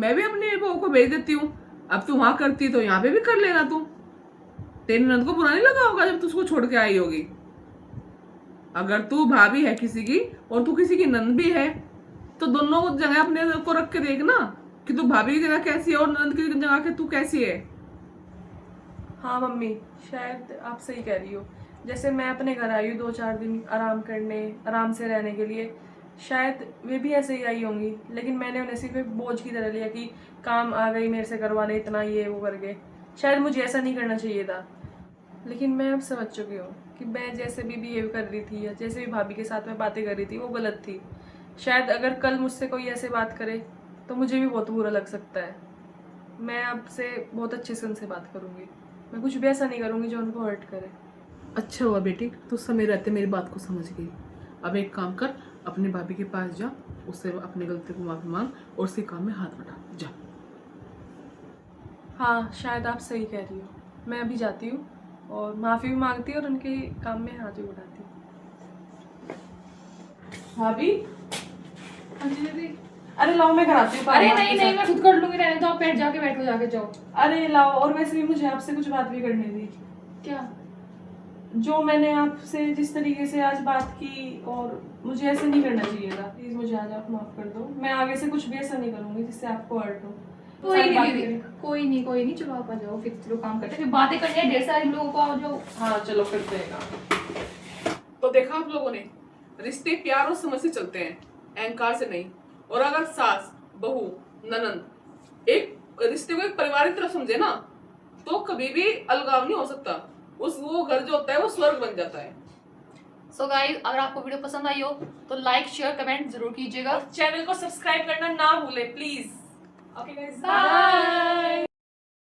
मैं भी अपनी बहू को भेज देती हूँ। अब तू वहां करती तो यहाँ पे भी कर लेना तू। तेरी नंद को बुरा नहीं लगा होगा जब तू उसको छोड़ के आई होगी। अगर तू भाभी है किसी की और तू किसी की नंद भी है तो दोनों जगह अपने को रख के देख ना कि तू भाभी की जगह कैसी है और नंद की जगह के तू कैसी है। हाँ मम्मी, शायद आप सही कह रही हो। जैसे मैं अपने घर आई हूँ 2-4 दिन आराम करने, आराम से रहने के लिए, शायद वे भी ऐसे ही आई होंगी, लेकिन मैंने उन्हें सिर्फ एक बोझ की तरह लिया कि काम आ गई मेरे से करवाने, इतना ये वो कर गए। शायद मुझे ऐसा नहीं करना चाहिए था, लेकिन मैं अब समझ चुकी हूँ कि मैं जैसे भी बिहेव कर रही थी या जैसे भी भाभी के साथ में बातें कर रही थी वो गलत थी। शायद अगर कल मुझसे कोई ऐसे बात करे तो मुझे भी बहुत बुरा लग सकता है। मैं आपसे बहुत अच्छे से उनसे बात करूँगी, मैं कुछ भी ऐसा नहीं करूँगी जो उनको हर्ट करे। अच्छा हुआ बेटी तू समय रहते मेरी बात को समझ गई। अब एक काम कर, अपनी भाभी के पास जा, उससे अपनी गलती को माफी मांग और उसके काम में हाथ बटा जा। हाँ, शायद आप सही कह रही हो। मैं अभी जाती हूँ और माफ़ी भी मांगती हूँ और उनके काम में हाथ भी बढ़ाती हूँ। भाभी हाँ जी दीदी। अरे लाओ, मैं कराती हूँ। अरे नहीं नहीं, मैं खुद कर लूंगी, रहने दो, आप बैठ जाके बैठो, जाके जाओ। अरे लाओ, और वैसे भी मुझे आपसे कुछ बात भी करनी थी। क्या? जो मैंने आपसे जिस तरीके से आज बात की, और मुझे ऐसे नहीं करना चाहिए था। प्लीज मुझे आज आप माफ कर दो। मैं आगे से कुछ भी ऐसा नहीं करूंगी जिससे आपको हर्ट हो। कोई सारी नहीं बातें दीदी, करें। कोई नहीं, चलो आप आ जाओ, फिर चलो काम करते हैं, फिर बातें करनी है ढेर सारे लोगों को, आओ जाओ। हाँ चलो करते हैं काम। तो देखा आप लोगों ने, रिश्ते प्यार और समझ से चलते हैं, अहंकार से नहीं। और अगर सास बहू ननंद एक रिश्ते को एक परिवार की तरफ समझे ना तो कभी भी अलगाव नहीं हो सकता। उस वो घर जो होता है वो स्वर्ग बन जाता है। सो गाइस, अगर आपको वीडियो पसंद आई हो तो लाइक शेयर कमेंट जरूर कीजिएगा। और चैनल को सब्सक्राइब करना ना भूले प्लीज। Okay guys, bye.